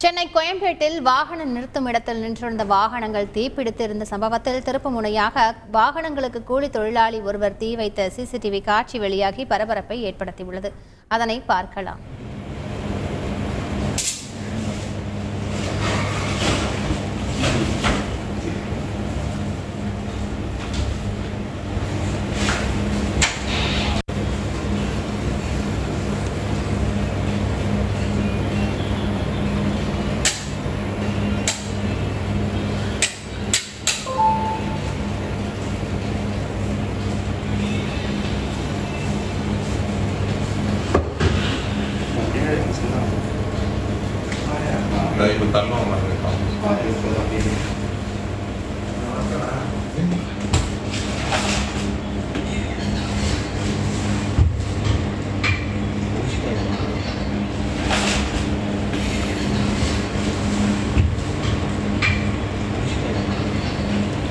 சென்னை கோயம்பேட்டில் வாகன நிறுத்தும் இடத்தில் நின்றிருந்த வாகனங்கள் தீப்பிடித்திருந்த சம்பவத்தில் திருப்புமுனையாக வாகனங்களுக்கு கூலி தொழிலாளி ஒருவர் தீ வைத்த சிசிடிவி காட்சி வெளியாகி பரபரப்பை ஏற்படுத்தியுள்ளது. அதனை பார்க்கலாம்.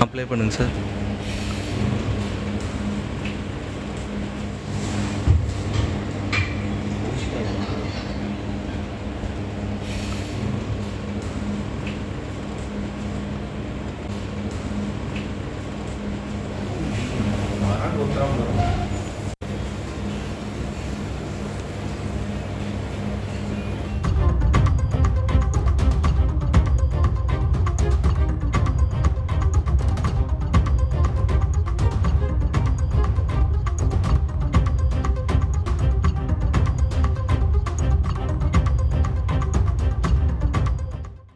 அப்ளை பண்ணுங்க சார்.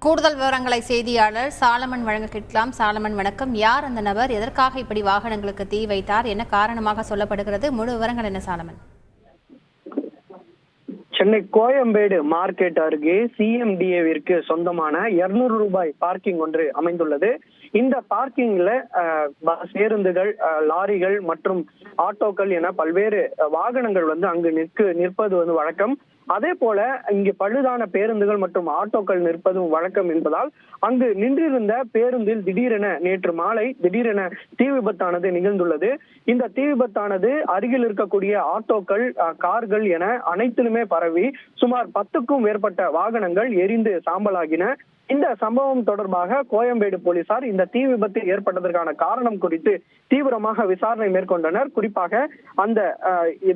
கூடுதல் விவரங்களை செய்தியாளர் சாலமன் வழங்க கேட்கலாம். சாலமன் வணக்கம். யார் அந்த நபர்? எதற்காக இப்படி வாகனங்களுக்கு தீ வைத்தார்? என்ன காரணமாக சொல்லப்படுகிறது? முழு விவரங்கள் என்ன சாலமன்? சென்னை கோயம்பேடு மார்க்கெட் அருகே சிஎம்டிஏவிற்கு சொந்தமான 200 ரூபாய் பார்க்கிங் ஒன்று அமைந்துள்ளது. இந்த பார்க்கிங்ல பேருந்துகள், லாரிகள் மற்றும் ஆட்டோக்கள் என பல்வேறு வாகனங்கள் அங்கு நிற்பது வழக்கம். அதே போல இங்கு பழுதான பேருந்துகள் மற்றும் ஆட்டோக்கள் நிற்பதும் வழக்கம் என்பதால் அங்கு நின்றிருந்த பேருந்தில் நேற்று மாலை திடீரென தீ விபத்தானது நிகழ்ந்துள்ளது. இந்த தீ விபத்தானது அருகில் இருக்கக்கூடிய ஆட்டோக்கள், கார்கள் என அனைத்திலுமே பரவி சுமார் 10க்கும் மேற்பட்ட வாகனங்கள் எரிந்து சாம்பலாகின. இந்த சம்பவம் தொடர்பாக கோயம்பேடு போலீசார் இந்த தீ விபத்து ஏற்பட்டதற்கான காரணம் குறித்து தீவிரமாக விசாரணை மேற்கொண்டனர். குறிப்பாக அந்த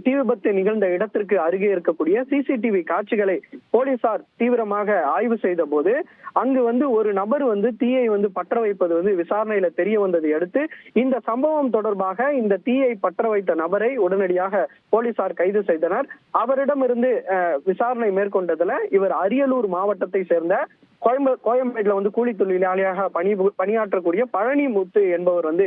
தீ விபத்து நிகழ்ந்த இடத்திற்கு அருகே இருக்கக்கூடிய சிசிடிவி காட்சிகளை போலீசார் தீவிரமாக ஆய்வு செய்த போது அங்கு ஒரு நபர் தீயை பற்ற வைப்பது விசாரணையில தெரிய வந்ததை அடுத்து இந்த சம்பவம் தொடர்பாக இந்த தீயை பற்ற வைத்த நபரை உடனடியாக போலீசார் கைது செய்தனர். அவரிடமிருந்து விசாரணை மேற்கொண்டதுல இவர் அரியலூர் மாவட்டத்தை சேர்ந்த கோயம்பேடுல கூலி தொழிலாளியாக பணியாற்றக்கூடிய பழனிமுத்து என்பவர்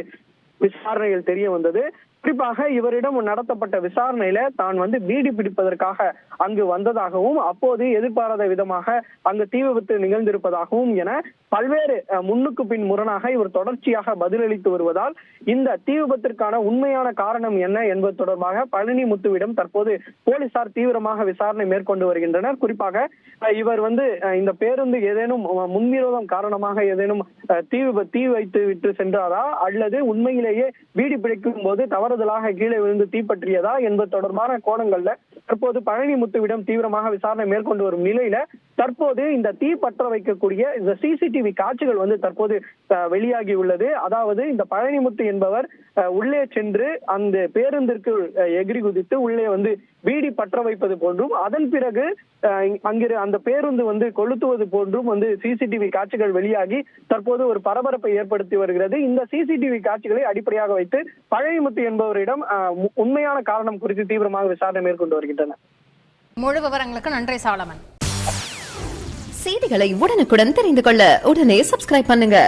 விசாரணையில் தெரிய வந்தது. குறிப்பாக இவரிடம் நடத்தப்பட்ட விசாரணையில தான் பீடி பிடிப்பதற்காக அங்கு வந்ததாகவும் அப்போது எதிர்பாராத விதமாக அங்கு தீ விபத்து நிகழ்ந்திருப்பதாகவும் என பல்வேறு முன்னுக்கு பின் முரணாக இவர் தொடர்ச்சியாக பதிலளித்து வருவதால் இந்த தீ விபத்திற்கான உண்மையான காரணம் என்ன என்பது தொடர்பாக பழனிமுத்துவிடம் தற்போது போலீசார் தீவிரமாக விசாரணை மேற்கொண்டு வருகின்றனர். குறிப்பாக இவர் இந்த பேருந்து ஏதேனும் முன்விரோதம் காரணமாக ஏதேனும் தீ வைத்து விட்டு சென்றாரா அல்லது உண்மையிலேயே பீடி பிடிக்கும் போது தவறுதலாக கீழே விழுந்து தீப்பற்றியதா என்பது தொடர்பான கோணங்கள்ல தற்போது பழனிமுத்துவிடம் தீவிரமாக விசாரணை மேற்கொண்டு வரும் நிலையில தற்போது இந்த தீ பற்ற வைக்கக்கூடிய இந்த சிசிடிவி காட்சிகள் தற்போது வெளியாகி உள்ளது. அதாவது இந்த பழனிமுத்து என்பவர் உள்ளே சென்று அந்த பேருந்திற்கு எகிரி குதித்து உள்ளே பீடி பற்ற வைப்பது போன்றும் அதன் பிறகு அங்கிரு அந்த பேருந்து கொளுத்துவது போன்றும் சிசிடிவி காட்சிகள் வெளியாகி தற்போது ஒரு பரபரப்பை ஏற்படுத்தி வருகிறது. இந்த சிசிடிவி காட்சிகளை அடிப்படையாக வைத்து பழனிமுத்து என்பவரிடம் உண்மையான காரணம் குறித்து தீவிரமாக விசாரணை மேற்கொண்டு வருகின்றனர். முழு விவரங்களுக்கு நன்றி சாலமன். செய்திகளை உடனுக்குடன் தெரிந்து கொள்ள உடனே சப்ஸ்கிரைப் பண்ணுங்க.